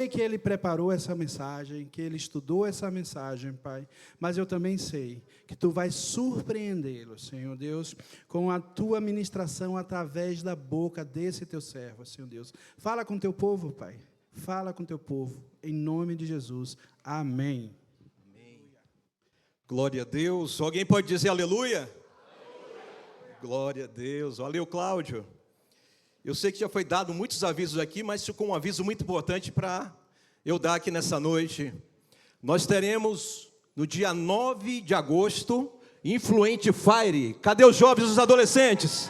que ele preparou essa mensagem, que ele estudou essa mensagem, Pai, mas eu também sei que Tu vais surpreendê-lo, Senhor Deus, com a Tua ministração através da boca desse Teu servo, Senhor Deus. Fala com Teu povo, Pai, fala com Teu povo, em nome de Jesus, amém. Amém. Glória a Deus. Alguém pode dizer aleluia? Aleluia. Glória a Deus. Valeu, Cláudio. Eu sei que já foi dado muitos avisos aqui, mas ficou um aviso muito importante para eu dar aqui nessa noite. Nós teremos, no dia 9 de agosto, Influente Fire. Cadê os jovens e os adolescentes?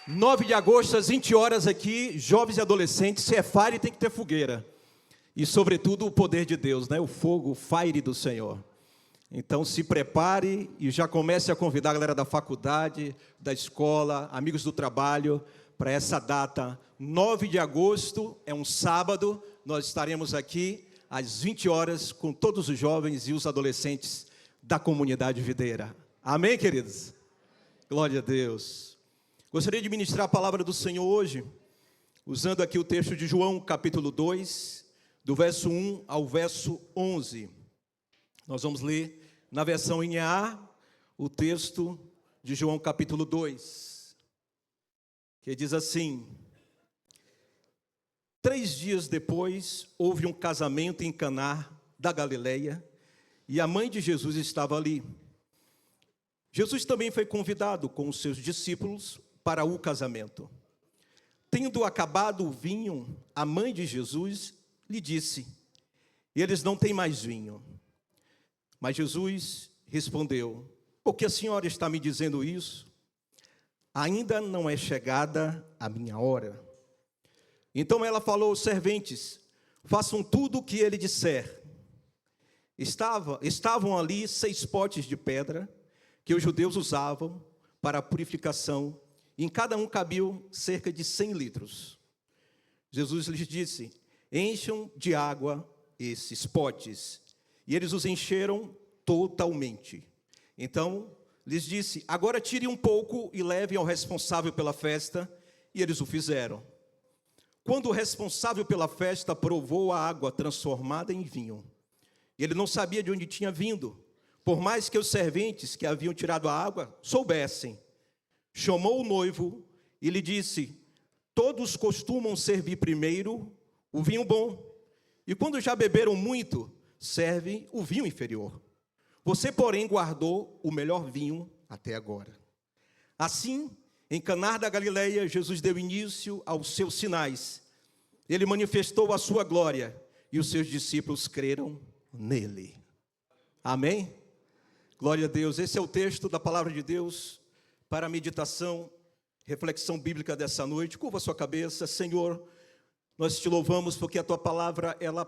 9 de agosto, às 20 horas aqui, jovens e adolescentes. Se é Fire, tem que ter fogueira. E, sobretudo, o poder de Deus, né? O fogo, o Fire do Senhor. Então, se prepare e já comece a convidar a galera da faculdade, da escola, amigos do trabalho, para essa data, 9 de agosto, é um sábado, nós estaremos aqui às 20 horas com todos os jovens e os adolescentes da comunidade videira. Amém, queridos? Glória a Deus. Gostaria de ministrar a palavra do Senhor hoje, usando aqui o texto de João, capítulo 2, do verso 1 ao verso 11. Nós vamos ler na versão NA o texto de João capítulo 2, que diz assim: 3 dias depois, houve um casamento em Caná da Galileia, e a mãe de Jesus estava ali. Jesus também foi convidado com os seus discípulos para o casamento. Tendo acabado o vinho, a mãe de Jesus lhe disse: eles não têm mais vinho. Mas Jesus respondeu: por que a senhora está me dizendo isso? Ainda não é chegada a minha hora. Então ela falou aos serventes: façam tudo o que ele disser. Estavam ali 6 potes de pedra, que os judeus usavam para a purificação, e em cada um cabiam cerca de 100 litros. Jesus lhes disse: encham de água esses potes. E eles os encheram totalmente. Então, lhes disse: agora tire um pouco e levem ao responsável pela festa. E eles o fizeram. Quando o responsável pela festa provou a água transformada em vinho, ele não sabia de onde tinha vindo, por mais que os serventes que haviam tirado a água soubessem. Chamou o noivo e lhe disse: todos costumam servir primeiro o vinho bom, e quando já beberam muito, serve o vinho inferior. Você, porém, guardou o melhor vinho até agora. Assim, em Caná da Galileia, Jesus deu início aos seus sinais. Ele manifestou a sua glória e os seus discípulos creram nele. Amém? Glória a Deus. Esse é o texto da palavra de Deus para a meditação, reflexão bíblica dessa noite. Curva a sua cabeça. Senhor, nós te louvamos porque a tua palavra, ela,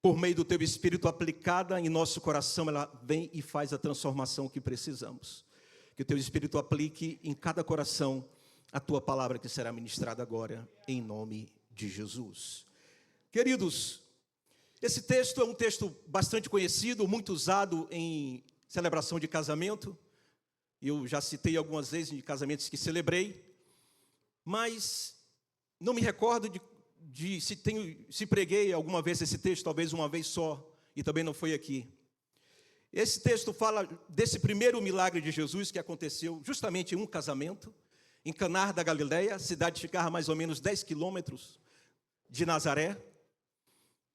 por meio do teu Espírito aplicada em nosso coração, ela vem e faz a transformação que precisamos. Que o teu Espírito aplique em cada coração a tua palavra que será ministrada agora, em nome de Jesus. Queridos, esse texto é um texto bastante conhecido, muito usado em celebração de casamento. Eu já citei algumas vezes de casamentos que celebrei, mas não me recordo de se preguei alguma vez esse texto, talvez uma vez só, e também não foi aqui. Esse texto fala desse primeiro milagre de Jesus que aconteceu justamente em um casamento, em Caná da Galileia, cidade que ficava mais ou menos 10 quilômetros de Nazaré.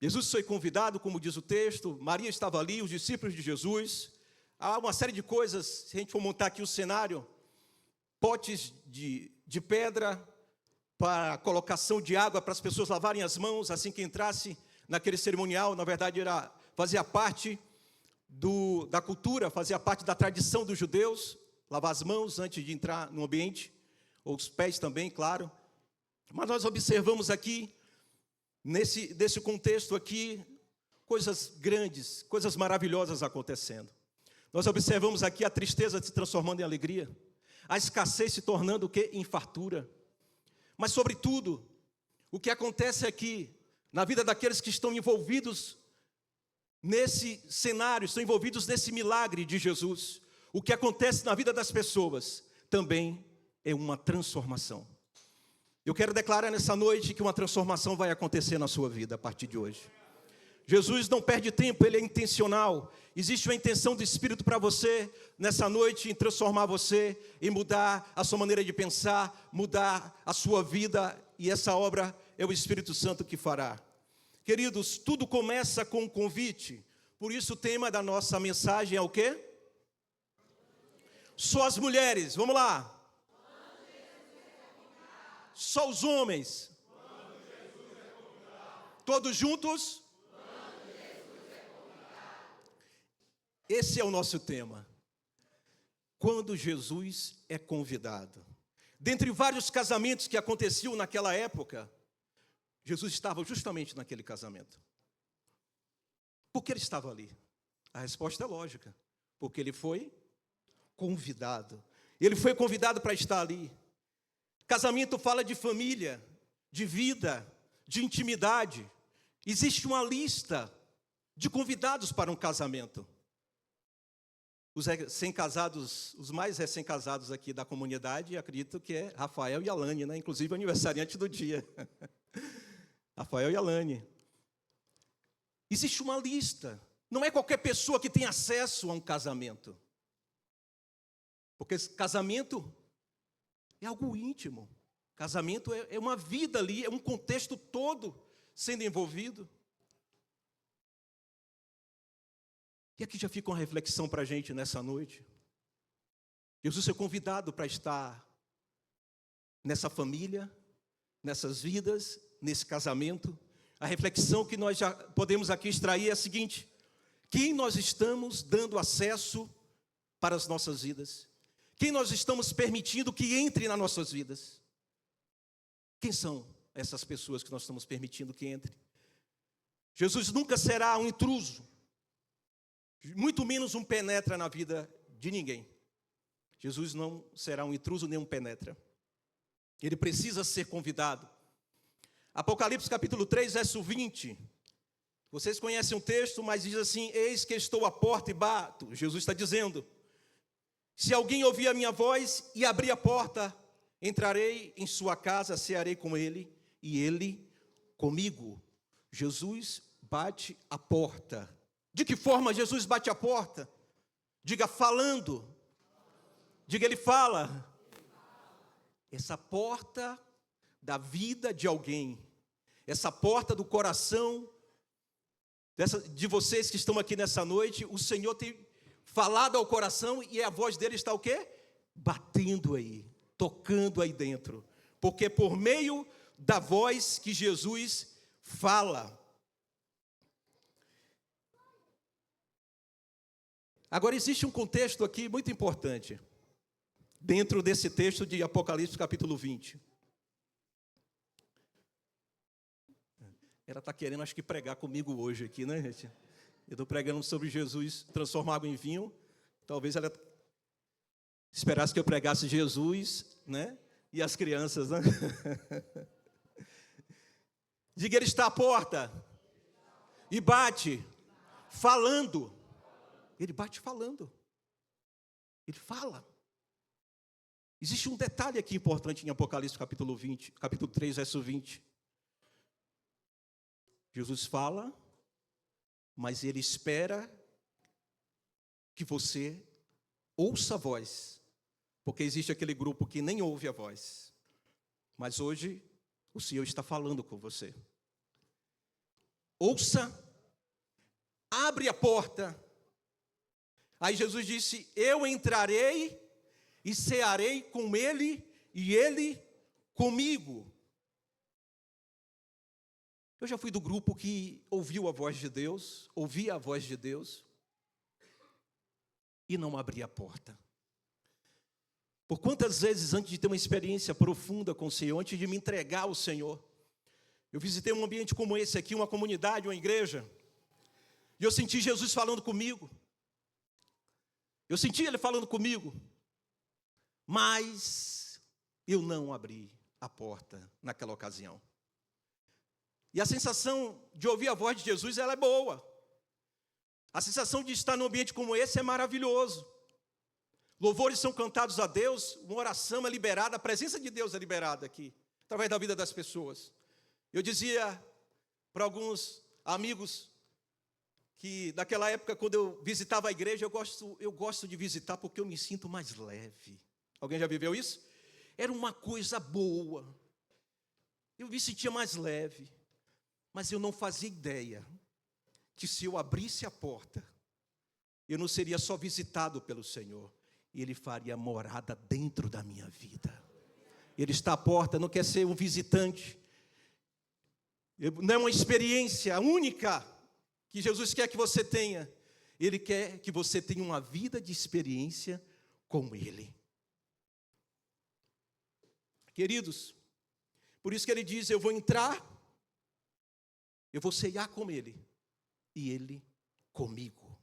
Jesus foi convidado, como diz o texto, Maria estava ali, os discípulos de Jesus. Há uma série de coisas, se a gente for montar aqui o cenário, potes de pedra, para a colocação de água para as pessoas lavarem as mãos assim que entrasse naquele cerimonial. Na verdade, fazia parte da cultura, fazia parte da tradição dos judeus, lavar as mãos antes de entrar no ambiente, ou os pés também, claro. Mas nós observamos aqui, nesse contexto aqui, coisas grandes, coisas maravilhosas acontecendo. Nós observamos aqui a tristeza se transformando em alegria, a escassez se tornando o quê? Em fartura. Mas, sobretudo, o que acontece aqui, na vida daqueles que estão envolvidos nesse cenário, estão envolvidos nesse milagre de Jesus, o que acontece na vida das pessoas, também é uma transformação. Eu quero declarar nessa noite que uma transformação vai acontecer na sua vida a partir de hoje. Jesus não perde tempo, Ele é intencional. Existe uma intenção do Espírito para você, nessa noite, em transformar você, em mudar a sua maneira de pensar, mudar a sua vida, e essa obra é o Espírito Santo que fará. Queridos, tudo começa com um convite, por isso o tema da nossa mensagem é o quê? Só as mulheres, vamos lá. Só os homens. Todos juntos? Esse é o nosso tema. Quando Jesus é convidado. Dentre vários casamentos que aconteciam naquela época, Jesus estava justamente naquele casamento. Por que ele estava ali? A resposta é lógica. Porque ele foi convidado. Ele foi convidado para estar ali. Casamento fala de família, de vida, de intimidade. Existe uma lista de convidados para um casamento. Os recém-casados, os mais recém-casados aqui da comunidade, acredito que é Rafael e Alane, né? Inclusive o aniversariante do dia. Rafael e Alane. Existe uma lista. Não é qualquer pessoa que tem acesso a um casamento. Porque casamento é algo íntimo. Casamento é uma vida ali, é um contexto todo sendo envolvido. E aqui já fica uma reflexão para a gente nessa noite. Jesus é convidado para estar nessa família, nessas vidas, nesse casamento. A reflexão que nós já podemos aqui extrair é a seguinte: quem nós estamos dando acesso para as nossas vidas? Quem nós estamos permitindo que entre nas nossas vidas? Quem são essas pessoas que nós estamos permitindo que entre? Jesus nunca será um intruso, muito menos um penetra na vida de ninguém. Jesus não será um intruso nem um penetra. Ele precisa ser convidado. Apocalipse capítulo 3, verso 20. Vocês conhecem o texto, mas diz assim: eis que estou à porta e bato. Jesus está dizendo: se alguém ouvir a minha voz e abrir a porta, entrarei em sua casa, cearei com ele e ele comigo. Jesus bate a porta. De que forma Jesus bate a porta? Diga falando. Diga, ele fala. Essa porta da vida de alguém, essa porta do coração de vocês que estão aqui nessa noite, o Senhor tem falado ao coração e a voz dele está o quê? Batendo aí, tocando aí dentro. Porque por meio da voz que Jesus fala. Agora, existe um contexto aqui muito importante, dentro desse texto de Apocalipse capítulo 20. Ela está querendo, acho que, pregar comigo hoje aqui, né, gente? Eu estou pregando sobre Jesus transformar água em vinho. Talvez ela esperasse que eu pregasse Jesus, né? E as crianças, né? Diga, ele está à porta e bate, falando. Ele bate falando. Ele fala. Existe um detalhe aqui importante em Apocalipse capítulo 20, capítulo 3, verso 20. Jesus fala, mas ele espera que você ouça a voz. Porque existe aquele grupo que nem ouve a voz. Mas hoje o Senhor está falando com você. Ouça, abre a porta. Aí Jesus disse: eu entrarei e cearei com ele e ele comigo. Eu já fui do grupo que ouviu a voz de Deus, ouvia a voz de Deus e não abria a porta. Por quantas vezes, antes de ter uma experiência profunda com o Senhor, antes de me entregar ao Senhor, eu visitei um ambiente como esse aqui, uma comunidade, uma igreja, e eu senti Jesus falando comigo. Eu senti Ele falando comigo, mas eu não abri a porta naquela ocasião. E a sensação de ouvir a voz de Jesus, ela é boa. A sensação de estar num ambiente como esse é maravilhoso. Louvores são cantados a Deus, uma oração é liberada, a presença de Deus é liberada aqui. através da vida das pessoas. Eu dizia para alguns amigos que naquela época, quando eu visitava a igreja, eu gosto de visitar porque eu me sinto mais leve. Alguém já viveu isso? Era uma coisa boa. Eu me sentia mais leve, mas eu não fazia ideia que se eu abrisse a porta, eu não seria só visitado pelo Senhor, Ele faria morada dentro da minha vida. Ele está à porta, não quer ser um visitante. Não é uma experiência única que Jesus quer que você tenha. Ele quer que você tenha uma vida de experiência com Ele. Queridos, por isso que Ele diz, eu vou entrar, eu vou ceiar com Ele, e Ele comigo.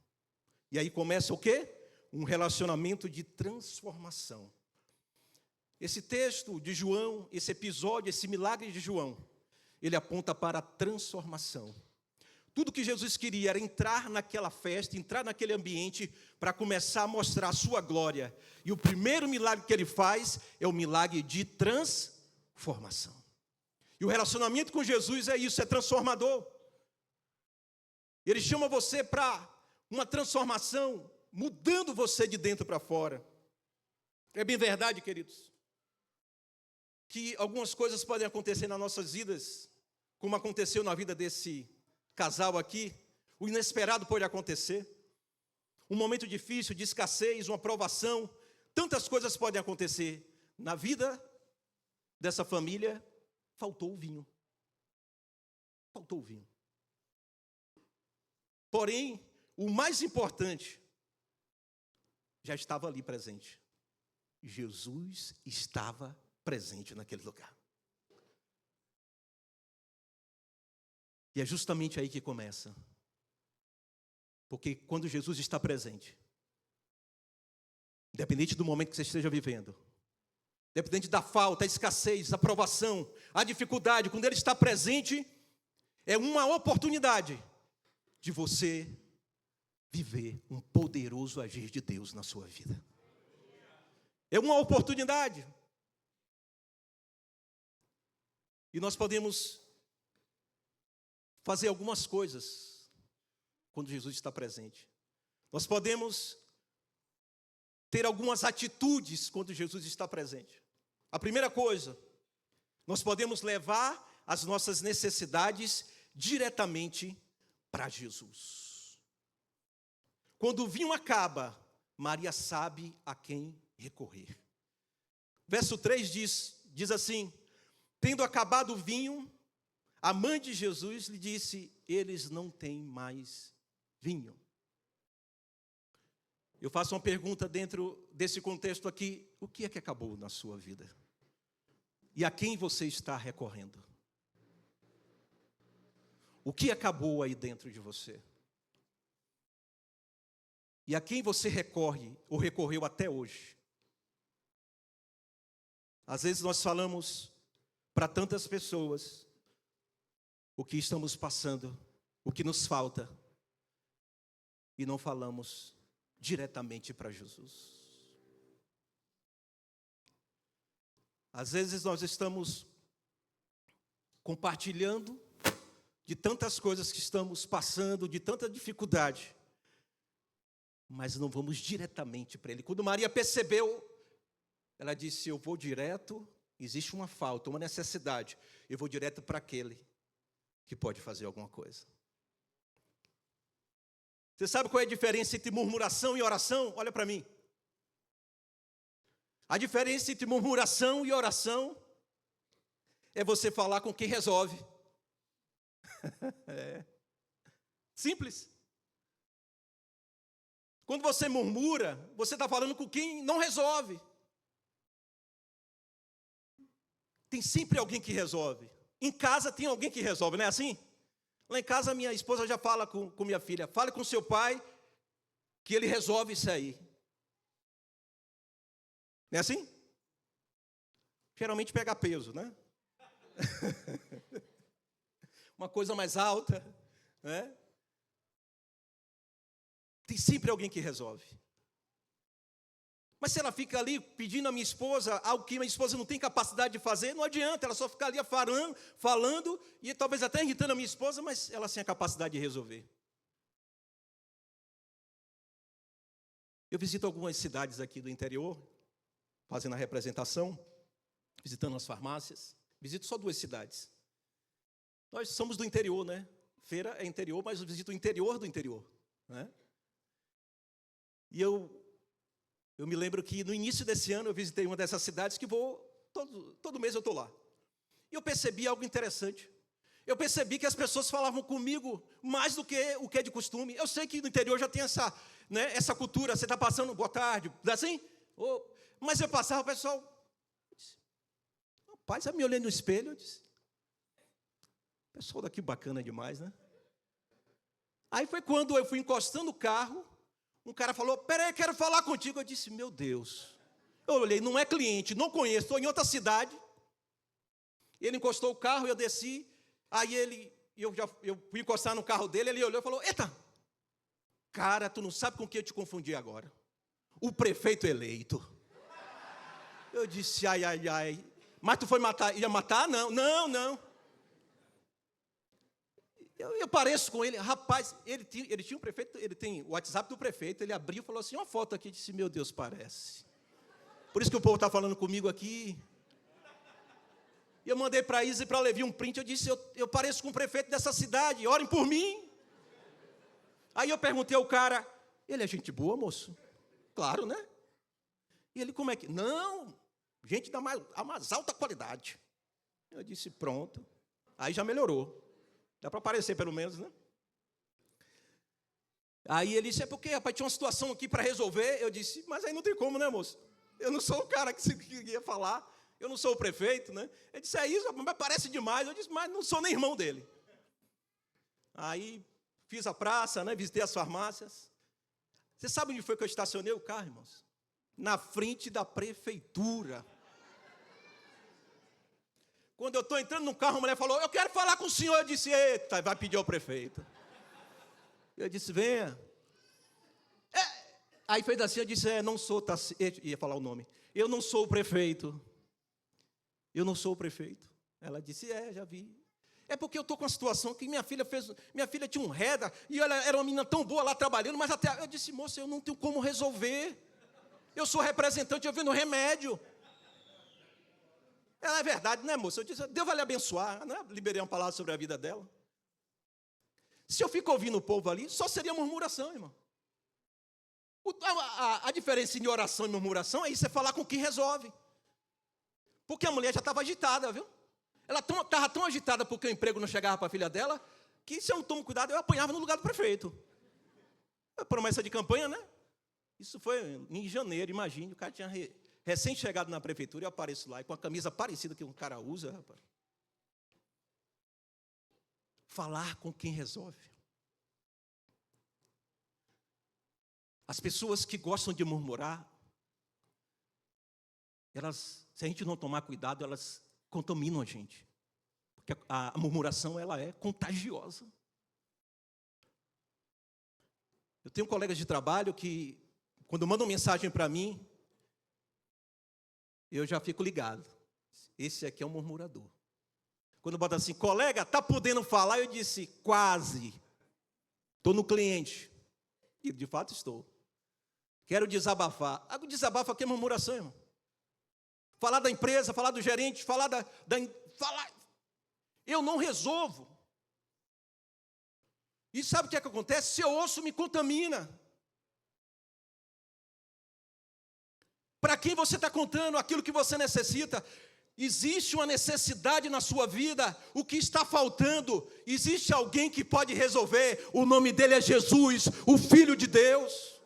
E aí começa o quê? Um relacionamento de transformação. Esse texto de João, esse episódio, esse milagre de João, ele aponta para a transformação. Tudo que Jesus queria era entrar naquela festa, entrar naquele ambiente para começar a mostrar a sua glória. E o primeiro milagre que ele faz é o milagre de transformação. E o relacionamento com Jesus é isso, é transformador. Ele chama você para uma transformação, mudando você de dentro para fora. É bem verdade, queridos, que algumas coisas podem acontecer nas nossas vidas, como aconteceu na vida desse casal aqui. O inesperado pode acontecer. Um momento difícil, de escassez, uma provação. Tantas coisas podem acontecer. Na vida dessa família, faltou o vinho. Faltou o vinho. Porém, o mais importante já estava ali presente. Jesus estava presente naquele lugar. E é justamente aí que começa. Porque quando Jesus está presente, independente do momento que você esteja vivendo, independente da falta, a escassez, a provação, a dificuldade, quando Ele está presente, é uma oportunidade de você viver um poderoso agir de Deus na sua vida. É uma oportunidade. E nós podemos fazer algumas coisas quando Jesus está presente. Nós podemos ter algumas atitudes quando Jesus está presente. A primeira coisa, nós podemos levar as nossas necessidades diretamente para Jesus. Quando o vinho acaba, Maria sabe a quem recorrer. Verso 3 diz assim: tendo acabado o vinho, a mãe de Jesus lhe disse, eles não têm mais vinho. Eu faço uma pergunta dentro desse contexto aqui: o que é que acabou na sua vida? E a quem você está recorrendo? O que acabou aí dentro de você? E a quem você recorre ou recorreu até hoje? Às vezes nós falamos para tantas pessoas o que estamos passando, o que nos falta, e não falamos diretamente para Jesus. Às vezes nós estamos compartilhando de tantas coisas que estamos passando, de tanta dificuldade, mas não vamos diretamente para Ele. Quando Maria percebeu, ela disse, eu vou direto, existe uma falta, uma necessidade, eu vou direto para aquele que pode fazer alguma coisa. Você sabe qual é a diferença entre murmuração e oração? Olha para mim. A diferença entre murmuração e oração é você falar com quem resolve. É. Simples. Quando você murmura, você está falando com quem não resolve. Tem sempre alguém que resolve. Em casa tem alguém que resolve, não é assim? Lá em casa minha esposa já fala com minha filha, fale com seu pai que ele resolve isso aí. Não é assim? Geralmente pega peso, né? Uma coisa mais alta, né? Tem sempre alguém que resolve. Mas se ela fica ali pedindo à minha esposa algo que minha esposa não tem capacidade de fazer, não adianta, ela só fica ali falando e talvez até irritando a minha esposa, mas ela sem a capacidade de resolver. Eu visito algumas cidades aqui do interior, fazendo a representação, visitando as farmácias. Visito só 2 cidades. Nós somos do interior, né? Feira é interior, mas eu visito o interior do interior, né? E eu me lembro que no início desse ano eu visitei uma dessas cidades que todo mês eu estou lá. E eu percebi algo interessante. Eu percebi que as pessoas falavam comigo mais do que o que é de costume. Eu sei que no interior já tem essa cultura, você está passando, boa tarde, assim? Mas eu passava, o pessoal, rapaz, eu me olhei no espelho, eu disse, pessoal daqui bacana demais, né? Aí foi quando eu fui encostando o carro, um cara falou, peraí, quero falar contigo. Eu disse, meu Deus. Eu olhei, não é cliente, não conheço, estou em outra cidade. Ele encostou o carro, eu desci. Aí eu fui encostar no carro dele, ele olhou e falou, eita, cara, tu não sabe com quem eu te confundi agora? O prefeito eleito. Eu disse, ai, ai, ai. Mas tu foi matar, ia matar? Não. Eu pareço com ele, rapaz, ele tinha um prefeito, ele tem o WhatsApp do prefeito, ele abriu e falou assim, uma foto aqui, disse, meu Deus, parece. Por isso que o povo está falando comigo aqui. E eu mandei para a Isa e para a Levi um print, eu disse, eu pareço com o prefeito dessa cidade, orem por mim. Aí eu perguntei ao cara, ele é gente boa, moço? Claro, né? E ele, como é que? Não, gente da mais alta qualidade. Eu disse, pronto. Aí já melhorou. Dá para aparecer pelo menos, né? Aí ele disse, é porque, rapaz, tinha uma situação aqui para resolver. Eu disse, mas aí não tem como, né, moço? Eu não sou o cara que ia falar. Eu não sou o prefeito, né? Ele disse, é isso, mas parece demais. Eu disse, mas não sou nem irmão dele. Aí fiz a praça, né? Visitei as farmácias. Você sabe onde foi que eu estacionei o carro, irmãos? Na frente da prefeitura. Quando eu estou entrando no carro, a mulher falou, eu quero falar com o senhor. Eu disse, eita, vai pedir ao prefeito. Eu disse, venha. Aí fez assim, eu disse, não sou, ia falar o nome. Eu não sou o prefeito. Eu não sou o prefeito. Ela disse, já vi. É porque eu estou com uma situação que minha filha tinha um reda, e ela era uma menina tão boa lá trabalhando, mas até, eu disse, moça, eu não tenho como resolver. Eu sou representante, eu vendo remédio. Ela é verdade, né, moça? Eu disse, Deus vai lhe abençoar, né? Liberei uma palavra sobre a vida dela. Se eu fico ouvindo o povo ali, só seria murmuração, irmão. A diferença em oração e murmuração é isso, é falar com quem resolve. Porque a mulher já estava agitada, viu? Ela estava tão agitada porque o emprego não chegava para a filha dela, que se eu não tomo cuidado, eu apanhava no lugar do prefeito. A promessa de campanha, né? Isso foi em janeiro, imagine, o cara tinha recém-chegado na prefeitura, eu apareço lá, e com a camisa parecida que um cara usa, rapaz. Falar com quem resolve. As pessoas que gostam de murmurar, elas, se a gente não tomar cuidado, elas contaminam a gente. Porque a murmuração, ela é contagiosa. Eu tenho colegas de trabalho que, quando mandam mensagem para mim, eu já fico ligado. Esse aqui é um murmurador. Quando bota assim, colega, está podendo falar? Eu disse, quase. Estou no cliente. E, de fato, estou. Quero desabafar. O desabafo aqui é murmuração, irmão. Falar da empresa, falar do gerente, falar falar. Eu não resolvo. E sabe o que é que acontece? Se eu ouço, me contamina. Para quem você está contando aquilo que você necessita? Existe uma necessidade na sua vida, o que está faltando? Existe alguém que pode resolver, o nome dele é Jesus, o Filho de Deus.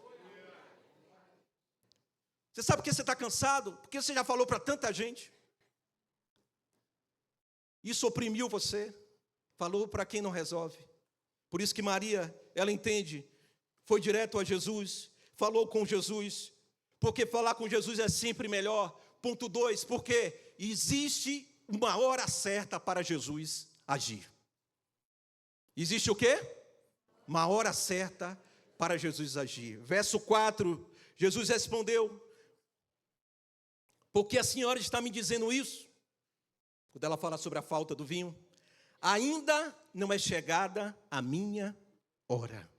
Você sabe por que você está cansado? Porque você já falou para tanta gente. Isso oprimiu você, falou para quem não resolve. Por isso que Maria, ela entende, foi direto a Jesus, falou com Jesus, porque falar com Jesus é sempre melhor. Ponto 2, porque existe uma hora certa para Jesus agir. Existe o quê? Uma hora certa para Jesus agir. Verso 4, Jesus respondeu, Porque a senhora está me dizendo isso? Quando ela fala sobre a falta do vinho, ainda não é chegada a minha hora.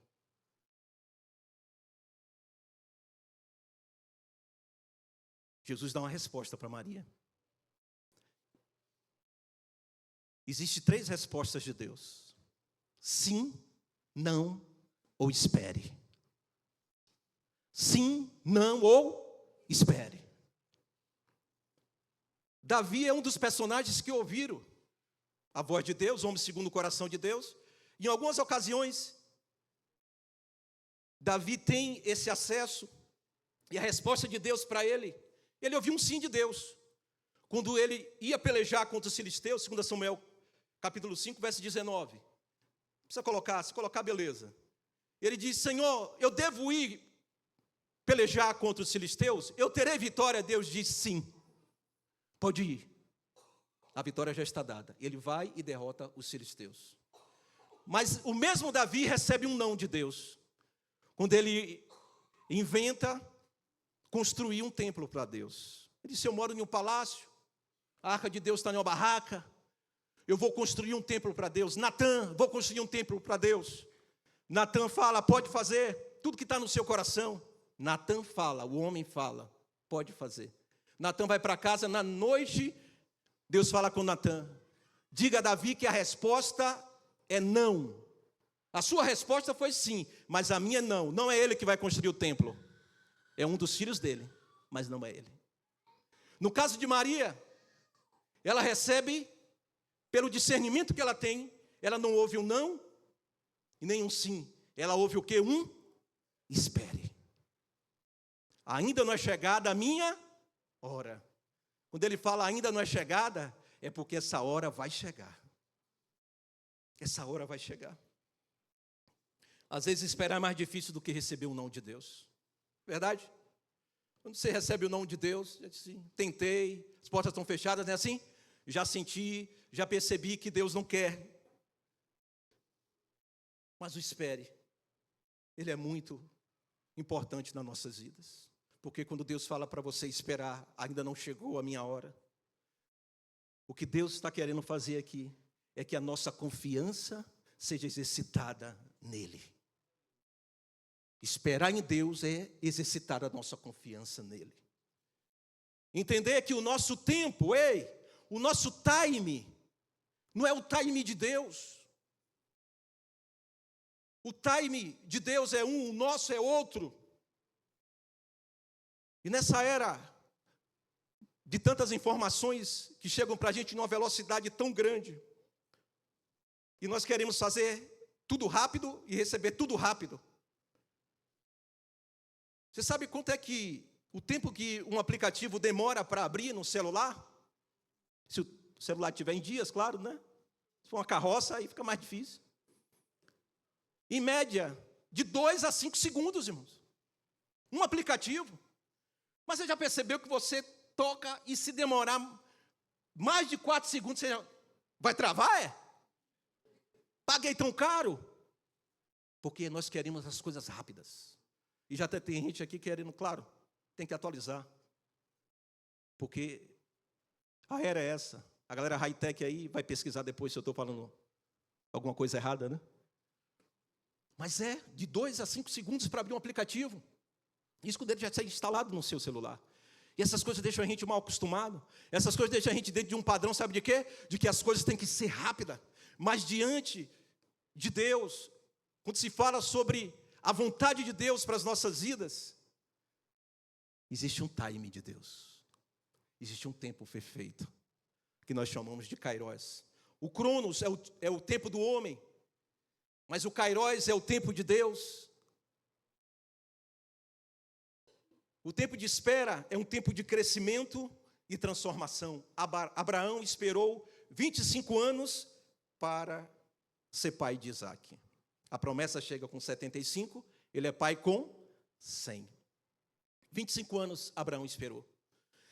Jesus dá uma resposta para Maria. Existem 3 respostas de Deus: sim, não ou espere. Sim, não ou espere. Davi é um dos personagens que ouviram a voz de Deus, homem segundo o coração de Deus. Em algumas ocasiões, Davi tem esse acesso, e a resposta de Deus para ele ouviu um sim de Deus. Quando ele ia pelejar contra os filisteus, 2 Samuel, capítulo 5, verso 19. Se colocar, beleza. Ele diz: Senhor, eu devo ir pelejar contra os filisteus? Eu terei vitória? Deus diz: sim, pode ir. A vitória já está dada. Ele vai e derrota os filisteus. Mas o mesmo Davi recebe um não de Deus, quando ele inventa construir um templo para Deus. Ele disse: eu moro em um palácio, a arca de Deus está em uma barraca, eu vou construir um templo para Deus. Natã, vou construir um templo para Deus. Natã fala: pode fazer, tudo que está no seu coração. Natã fala, o homem fala, pode fazer. Natã vai para casa, na noite, Deus fala com Natã: diga a Davi que a resposta é não. A sua resposta foi sim, mas a minha não. Não é ele que vai construir o templo. É um dos filhos dele, mas não é ele. No caso de Maria, ela recebe, pelo discernimento que ela tem, ela não ouve um não e nem um sim. Ela ouve o quê? Um espere. Ainda não é chegada a minha hora. Quando ele fala ainda não é chegada, é porque essa hora vai chegar. Essa hora vai chegar. Às vezes esperar é mais difícil do que receber um não de Deus. Verdade? Quando você recebe o não de Deus, já disse, tentei, as portas estão fechadas, não é assim? Já senti, já percebi que Deus não quer. Mas o espere, ele é muito importante nas nossas vidas. Porque quando Deus fala para você esperar, ainda não chegou a minha hora. O que Deus está querendo fazer aqui é que a nossa confiança seja exercitada nele. Esperar em Deus é exercitar a nossa confiança nele. Entender que o nosso tempo, o nosso time, não é o time de Deus. O time de Deus é um, o nosso é outro. E nessa era de tantas informações que chegam para a gente em uma velocidade tão grande, e nós queremos fazer tudo rápido e receber tudo rápido. Você sabe quanto é que o tempo que um aplicativo demora para abrir no celular? Se o celular tiver em dias, claro, né? Se for uma carroça, aí fica mais difícil. Em média, de 2 a 5 segundos, irmãos. Um aplicativo. Mas você já percebeu que você toca e se demorar mais de 4 segundos, você vai travar, Paguei tão caro. Porque nós queremos as coisas rápidas. E já até tem gente aqui querendo, claro, tem que atualizar. Porque a era é essa. A galera high-tech aí vai pesquisar depois se eu estou falando alguma coisa errada, né? Mas é de 2 a 5 segundos para abrir um aplicativo. Isso quando ele já está instalado no seu celular. E essas coisas deixam a gente mal acostumado. Essas coisas deixam a gente dentro de um padrão, sabe de quê? De que as coisas têm que ser rápidas. Mas diante de Deus, quando se fala sobre a vontade de Deus para as nossas vidas, existe um time de Deus. Existe um tempo perfeito, que nós chamamos de Kairos. O Cronos é o tempo do homem, mas o Kairos é o tempo de Deus. O tempo de espera é um tempo de crescimento e transformação. Abraão esperou 25 anos para ser pai de Isaque. A promessa chega com 75, ele é pai com 100. 25 anos Abraão esperou.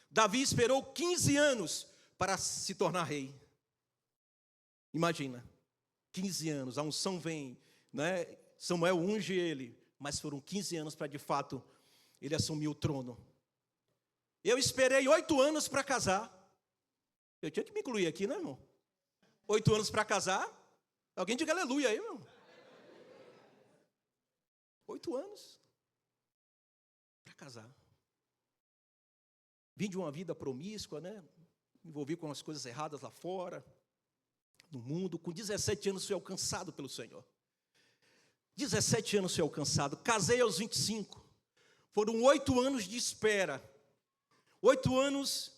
Davi esperou 15 anos para se tornar rei. Imagina, 15 anos, a unção vem, né? Samuel unge ele, mas foram 15 anos para de fato ele assumir o trono. Eu esperei 8 anos para casar. Eu tinha que me incluir aqui, né, irmão? 8 anos para casar. Alguém diga aleluia aí, irmão. 8 anos para casar. Vim de uma vida promíscua, né? Me envolvi com as coisas erradas lá fora, no mundo. Com 17 anos fui alcançado pelo Senhor. 17 anos fui alcançado. Casei aos 25. Foram 8 anos de espera. 8 anos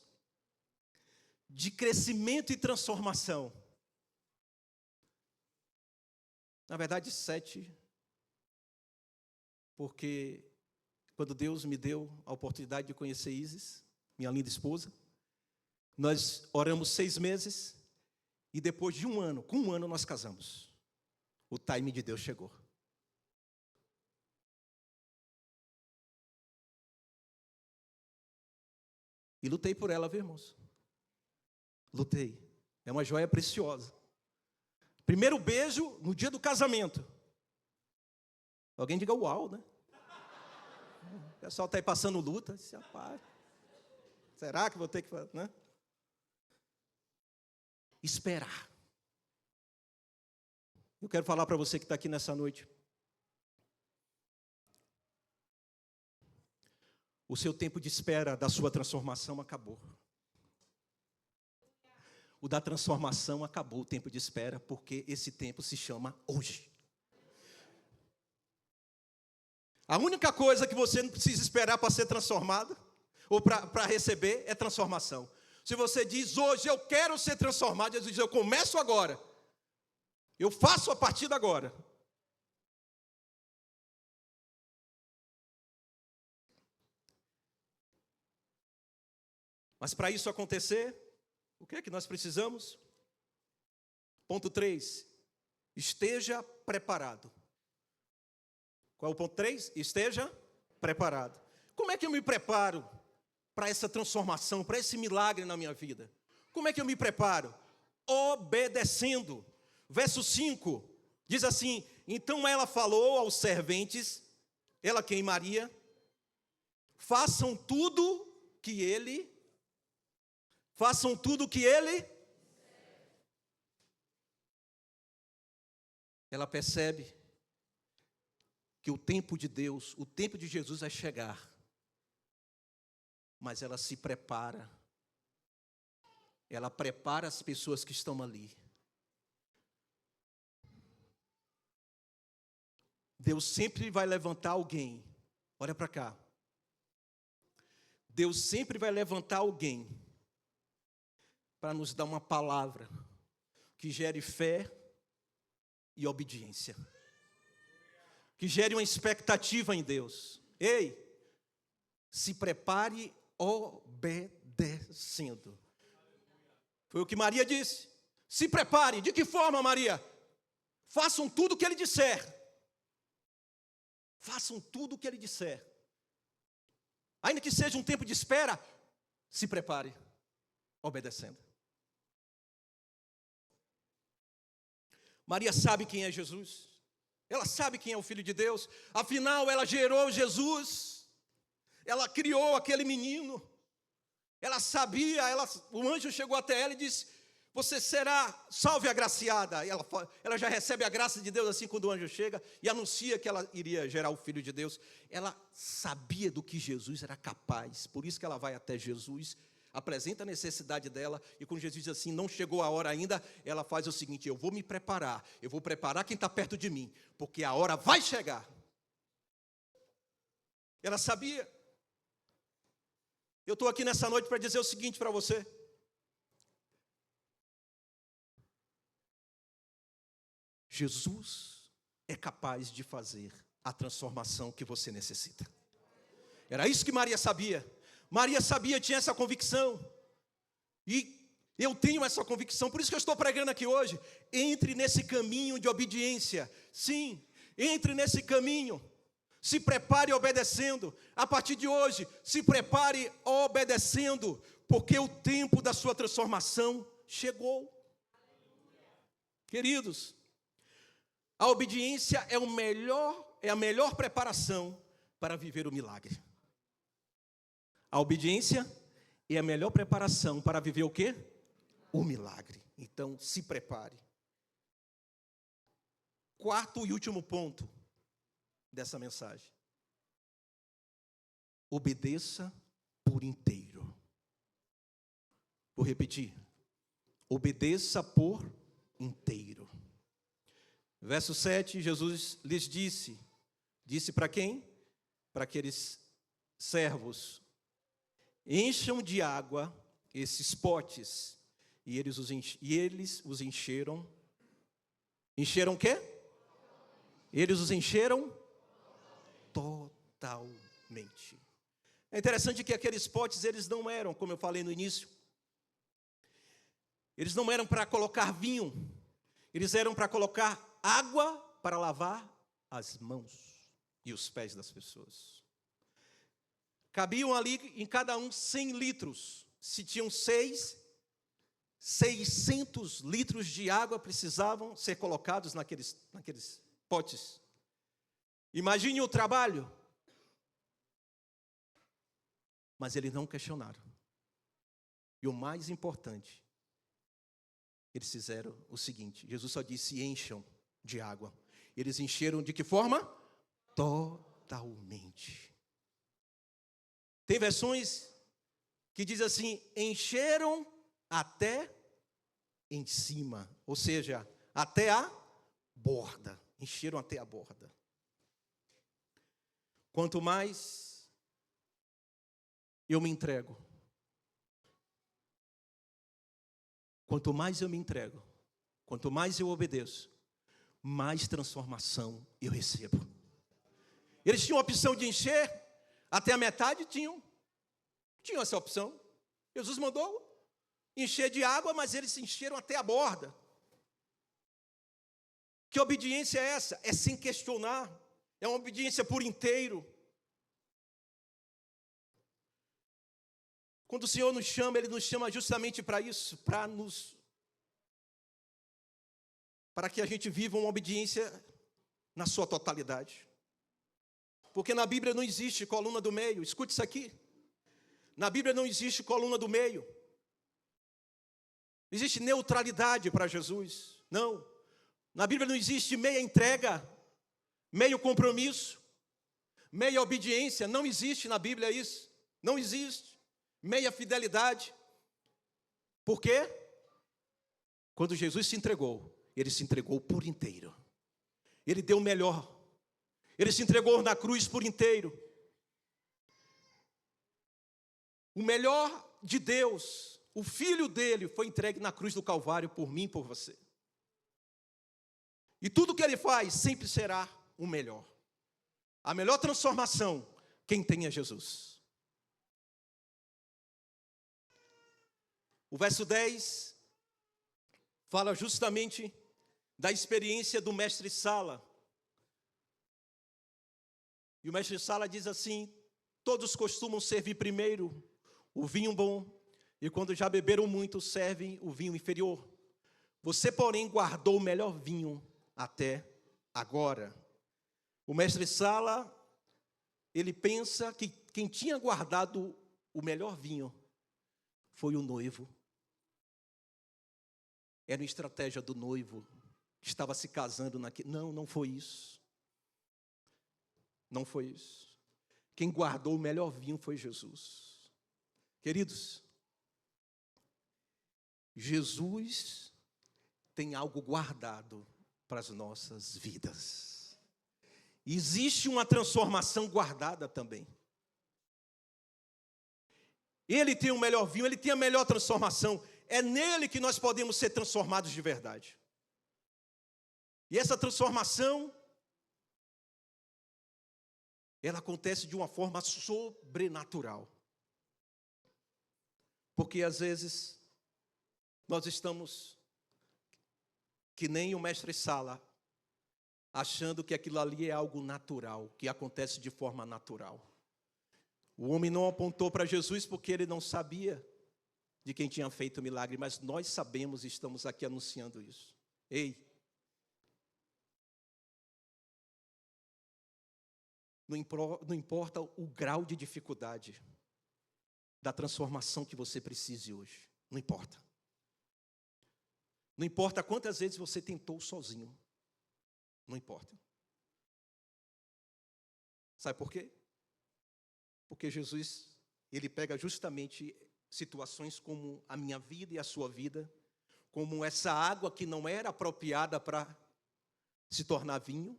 de crescimento e transformação. Na verdade, 7, porque quando Deus me deu a oportunidade de conhecer Isis, minha linda esposa, nós oramos 6 meses e depois de 1 ano, com 1 ano nós casamos. O time de Deus chegou. E lutei por ela, viu, irmãos? Lutei. É uma joia preciosa. Primeiro beijo no dia do casamento. Alguém diga uau, né? O pessoal está aí passando luta. Rapaz, será que vou ter que fazer, né? Esperar. Eu quero falar para você que está aqui nessa noite. O seu tempo de espera da sua transformação acabou. O da transformação acabou, o tempo de espera, porque esse tempo se chama hoje. A única coisa que você não precisa esperar para ser transformado, ou para receber, é transformação. Se você diz, hoje eu quero ser transformado, Jesus diz, eu começo agora. Eu faço a partir de agora. Mas para isso acontecer, o que é que nós precisamos? Ponto 3, esteja preparado. Qual é o ponto 3? Esteja preparado. Como é que eu me preparo para essa transformação, para esse milagre na minha vida? Como é que eu me preparo? Obedecendo. Verso 5, diz assim, então ela falou aos serventes, ela quem? Maria, façam tudo que ele... Façam tudo o que ele... Ela percebe que o tempo de Deus, o tempo de Jesus vai chegar. Mas ela se prepara. Ela prepara as pessoas que estão ali. Deus sempre vai levantar alguém. Olha para cá. Deus sempre vai levantar alguém para nos dar uma palavra que gere fé e obediência, que gere uma expectativa em Deus. Ei, se prepare obedecendo. Foi o que Maria disse. Se prepare. De que forma, Maria? Façam tudo o que ele disser. Façam tudo o que ele disser. Ainda que seja um tempo de espera, se prepare obedecendo. Maria sabe quem é Jesus. Ela sabe quem é o Filho de Deus. Afinal, ela gerou Jesus. Ela criou aquele menino. Ela sabia, o anjo chegou até ela e disse, você será salve agraciada. E ela já recebe a graça de Deus assim quando o anjo chega e anuncia que ela iria gerar o Filho de Deus. Ela sabia do que Jesus era capaz. Por isso que ela vai até Jesus, apresenta a necessidade dela, e quando Jesus diz assim, não chegou a hora ainda, ela faz o seguinte, eu vou me preparar, eu vou preparar quem está perto de mim, porque a hora vai chegar. Ela sabia. Eu estou aqui nessa noite para dizer o seguinte para você. Jesus é capaz de fazer a transformação que você necessita. Era isso que Maria sabia. Maria sabia, tinha essa convicção. E eu tenho essa convicção, por isso que eu estou pregando aqui hoje. Entre nesse caminho de obediência. Sim, entre nesse caminho. Se prepare obedecendo. A partir de hoje, se prepare obedecendo, porque o tempo da sua transformação chegou. Queridos, a obediência é a melhor preparação para viver o milagre. A obediência é a melhor preparação para viver o quê? O milagre. Então, se prepare. Quarto e último ponto dessa mensagem. Obedeça por inteiro. Vou repetir. Obedeça por inteiro. Verso 7, Jesus lhes disse. Disse para quem? Para aqueles servos. Encham de água esses potes. E eles os encheram. Encheram o quê? Eles os encheram totalmente. É interessante que aqueles potes, eles não eram, como eu falei no início, eles não eram para colocar vinho, eles eram para colocar água para lavar as mãos e os pés das pessoas. Cabiam ali em cada um 100 litros. Se tinham 600 litros de água precisavam ser colocados naqueles potes. Imagine o trabalho. Mas eles não questionaram. E o mais importante, eles fizeram o seguinte: Jesus só disse: encham de água. Eles encheram de que forma? Totalmente. Tem versões que diz assim: encheram até em cima, ou seja, até a borda. Encheram até a borda. Quanto mais eu me entrego, quanto mais eu me entrego, quanto mais eu obedeço, mais transformação eu recebo. Eles tinham a opção de encher até a metade, tinham essa opção. Jesus mandou encher de água, mas eles se encheram até a borda. Que obediência é essa? É sem questionar, é uma obediência por inteiro. Quando o Senhor nos chama, Ele nos chama justamente para isso, para que a gente viva uma obediência na sua totalidade. Porque na Bíblia não existe coluna do meio, escute isso aqui. Na Bíblia não existe coluna do meio. Existe neutralidade para Jesus, não. Na Bíblia não existe meia entrega, meio compromisso, meia obediência, não existe na Bíblia isso, não existe. Meia fidelidade. Por quê? Quando Jesus se entregou, Ele se entregou por inteiro. Ele deu o melhor. Ele se entregou na cruz por inteiro. O melhor de Deus, o Filho dele, foi entregue na cruz do Calvário por mim e por você. E tudo que Ele faz sempre será o melhor. A melhor transformação, quem tem é Jesus. O verso 10 fala justamente da experiência do mestre Sala. E o mestre Sala diz assim: todos costumam servir primeiro o vinho bom, e quando já beberam muito, servem o vinho inferior. Você, porém, guardou o melhor vinho até agora. O mestre Sala, ele pensa que quem tinha guardado o melhor vinho foi o noivo. Era uma estratégia do noivo que estava se casando naquele. Não foi isso. Não foi isso. Quem guardou o melhor vinho foi Jesus. Queridos, Jesus tem algo guardado para as nossas vidas. Existe uma transformação guardada também. Ele tem o melhor vinho, Ele tem a melhor transformação. É nele que nós podemos ser transformados de verdade. E essa transformação, ela acontece de uma forma sobrenatural. Porque às vezes nós estamos que nem o mestre Sala, achando que aquilo ali é algo natural, que acontece de forma natural. O homem não apontou para Jesus porque ele não sabia de quem tinha feito o milagre, mas nós sabemos e estamos aqui anunciando isso. Ei, não importa o grau de dificuldade, da transformação que você precise hoje. Não importa. Não importa quantas vezes você tentou sozinho. Não importa. Sabe por quê? Porque Jesus, ele pega justamente situações como a minha vida e a sua vida, como essa água que não era apropriada para se tornar vinho.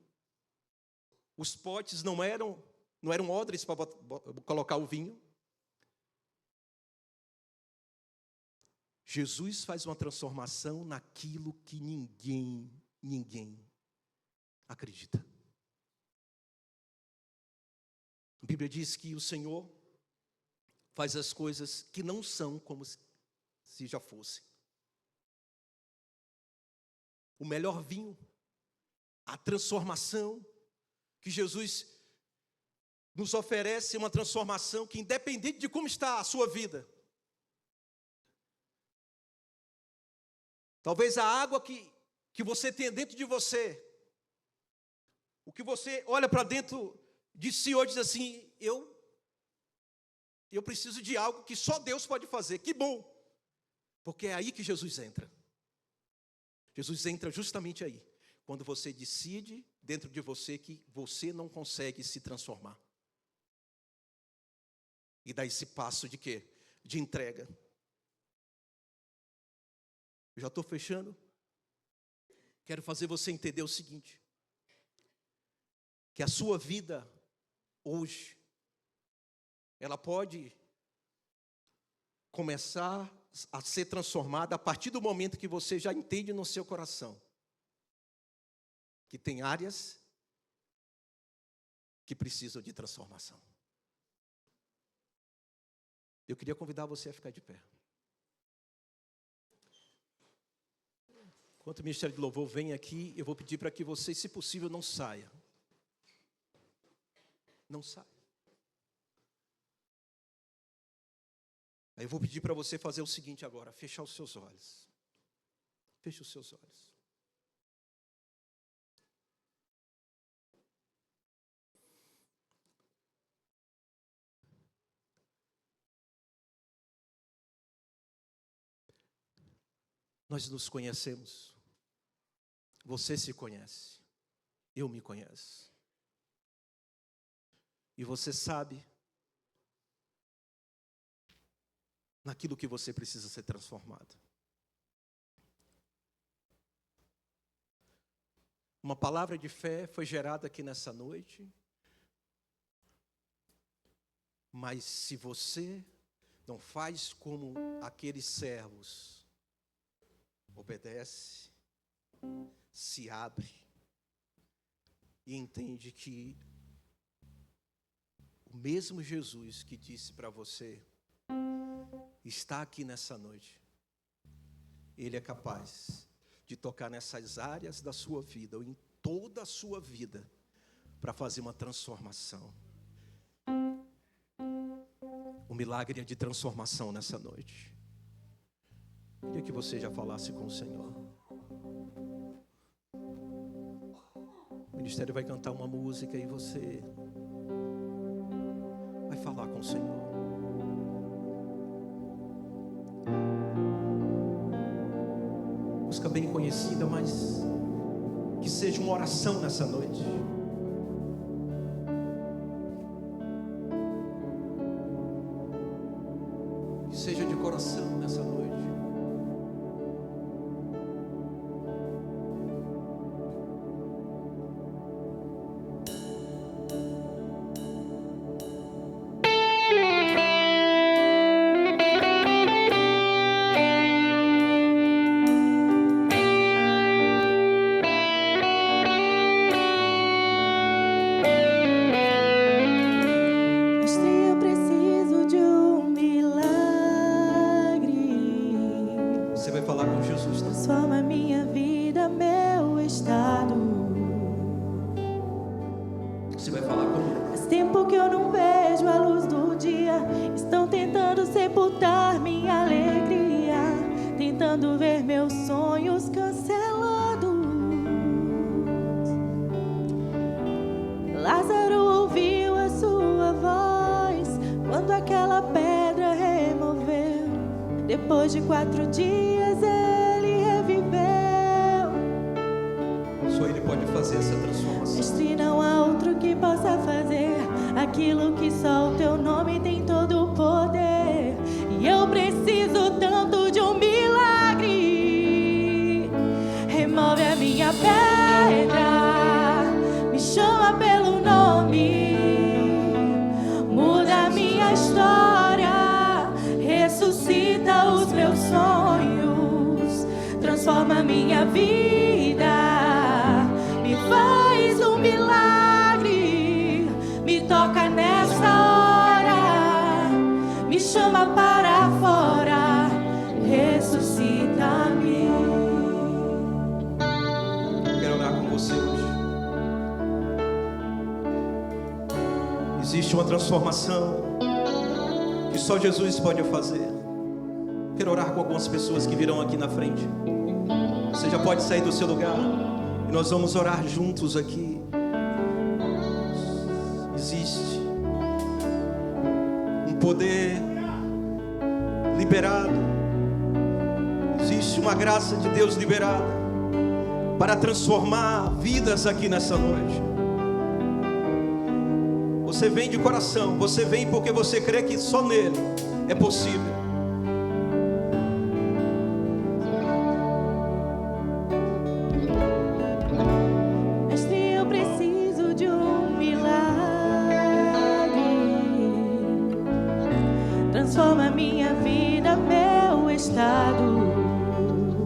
Os potes não eram odres para colocar o vinho. Jesus faz uma transformação naquilo que ninguém acredita. A Bíblia diz que o Senhor faz as coisas que não são como se já fosse. O melhor vinho, a transformação que Jesus nos oferece, uma transformação que, independente de como está a sua vida, talvez a água que você tem dentro de você, o que você olha para dentro de si hoje diz assim, eu preciso de algo que só Deus pode fazer. Que bom, porque é aí que Jesus entra. Jesus entra justamente aí, quando você decide dentro de você que você não consegue se transformar. E dá esse passo de quê? De entrega. Eu já estou fechando. Quero fazer você entender o seguinte: que a sua vida hoje, ela pode começar a ser transformada a partir do momento que você já entende no seu coração que tem áreas que precisam de transformação. Eu queria convidar você a ficar de pé. Enquanto o Ministério de Louvor vem aqui, eu vou pedir para que você, se possível, não saia. Não saia. Aí eu vou pedir para você fazer o seguinte agora, fechar os seus olhos. Feche os seus olhos. Nós nos conhecemos. Você se conhece. Eu me conheço. E você sabe naquilo que você precisa ser transformado. Uma palavra de fé foi gerada aqui nessa noite. Mas se você não faz como aqueles servos, obedece, se abre e entende que o mesmo Jesus que disse para você está aqui nessa noite. Ele é capaz de tocar nessas áreas da sua vida, ou em toda a sua vida, para fazer uma transformação. O milagre é de transformação nessa noite. Queria que você já falasse com o Senhor. O ministério vai cantar uma música e você vai falar com o Senhor. Música bem conhecida, mas que seja uma oração nessa noite. Que seja de coração nessa noite. Transforma minha vida, meu estado. Você vai falar comigo. Faz tempo que eu não vejo a luz do dia. Estão tentando sepultar minha alegria, tentando ver meus sonhos cancelados. Lázaro ouviu a sua voz quando aquela pedra Depois de 4 dias ele reviveu. Só Ele pode fazer essa transformação. Mestre, não há outro que possa fazer aquilo que só o teu nome tem todo o poder. E eu preciso tanto de um milagre. Remove a minha pedra, me chama pelo nome, muda a minha história, ressuscita os meus sonhos, transforma a minha vida, me faz um milagre, me toca nessa hora, me chama para fora, ressuscita-me. Quero orar com você hoje. Existe uma transformação que só Jesus pode fazer. Quero orar com algumas pessoas que virão aqui na frente. Você já pode sair do seu lugar e nós vamos orar juntos aqui. Existe um poder liberado, existe uma graça de Deus liberada para transformar vidas aqui nessa noite. Você vem de coração, você vem porque você crê que só nele é possível. Mestre, eu preciso de um milagre. Transforma minha vida, meu estado.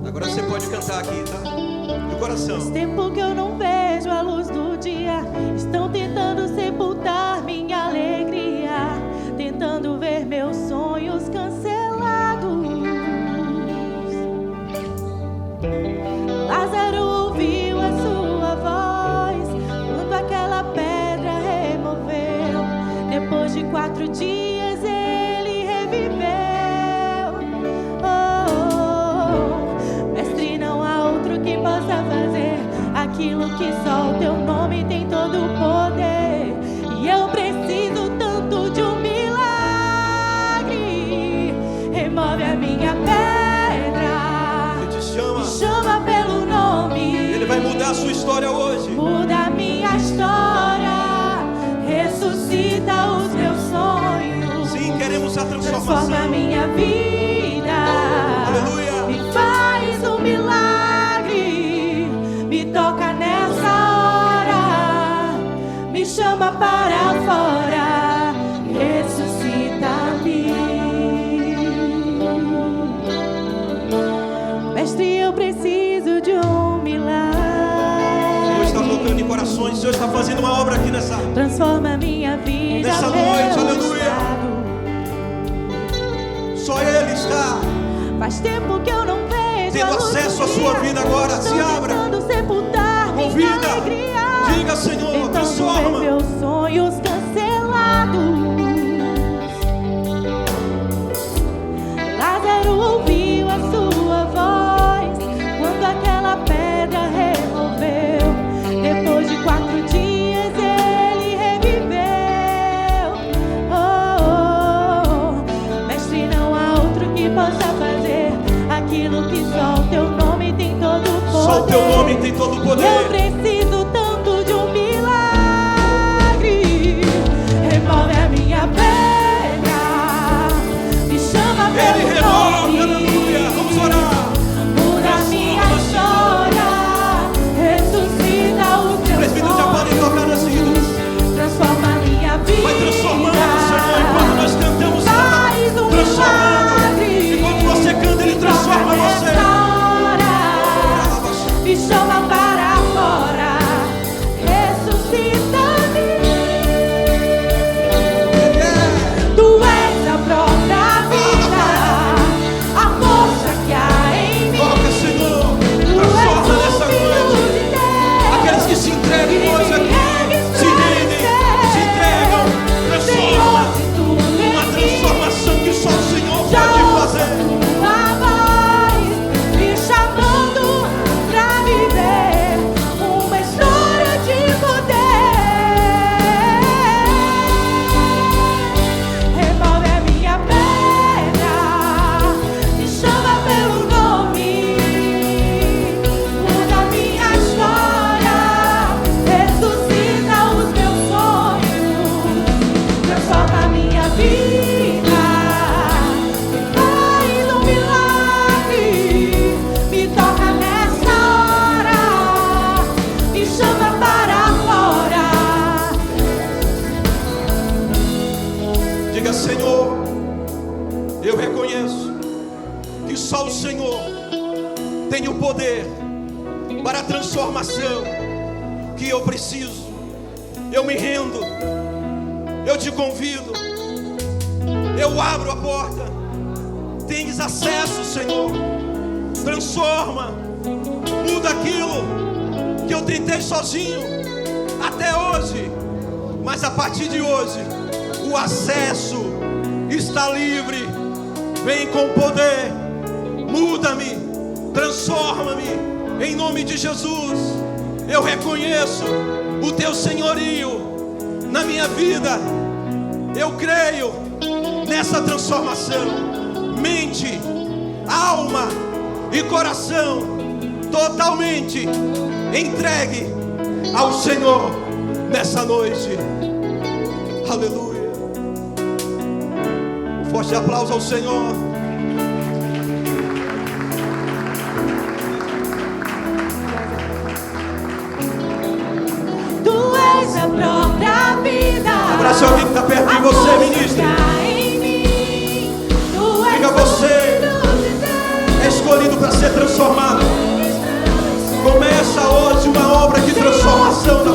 Agora você pode cantar aqui, tá? De coração. Faz tempo que eu não vejo a luz do dia. Estão tentando sepultar minha alegria, tentando ver meus sonhos cancelados. Lázaro ouviu a sua voz quando aquela pedra removeu. Depois de 4 dias ele reviveu. Mestre, não há outro que possa fazer aquilo que só o teu nome tem todo o poder. E eu preciso tanto de um milagre. Remove a minha pedra, Ele te chama. me chama pelo nome. Ele vai mudar a sua história hoje. Muda a minha história, ressuscita os meus sonhos. Sim, queremos a Transforma transformação. a minha vida. Aleluia. Me faz um milagre, me toca nessa hora, me chama para fora, ressuscita-me. Mestre, eu preciso de um O milagre. Senhor está tocando em corações. O Senhor está fazendo uma obra aqui nessa. Transforma minha vida, Nessa meu noite, aleluia. estado. Só Ele está Faz tempo que eu não vejo tendo a luz acesso do à sua dia. vida agora. Estão Se abra. tentando sepultar minha Convida. alegria. Diga, Senhor, Tentando ver transforma. meus sonhos cancelados. Lázaro ouviu a sua voz quando aquela pedra removeu. Depois de 4 dias ele reviveu. Mestre, não há outro que possa fazer aquilo que só o teu nome tem todo o poder. Só o teu nome tem todo o Eu poder. preciso tanto de um milagre. Senhor tem o poder para a transformação que eu preciso. Eu me rendo, eu te convido, eu abro a porta. Tens acesso, Senhor. Transforma, muda aquilo que eu tentei sozinho até hoje, mas a partir de hoje o acesso está livre. Vem com poder, muda-me, transforma-me, em nome de Jesus. Eu reconheço o teu senhorio na minha vida. Eu creio nessa transformação. Mente, alma e coração totalmente entregue ao Senhor nessa noite. Aleluia. Um forte aplauso ao Senhor. Tu és a própria vida. Abraça alguém que está perto de você, ministro. Diga, você é escolhido para ser transformado. Começa hoje uma obra de transformação na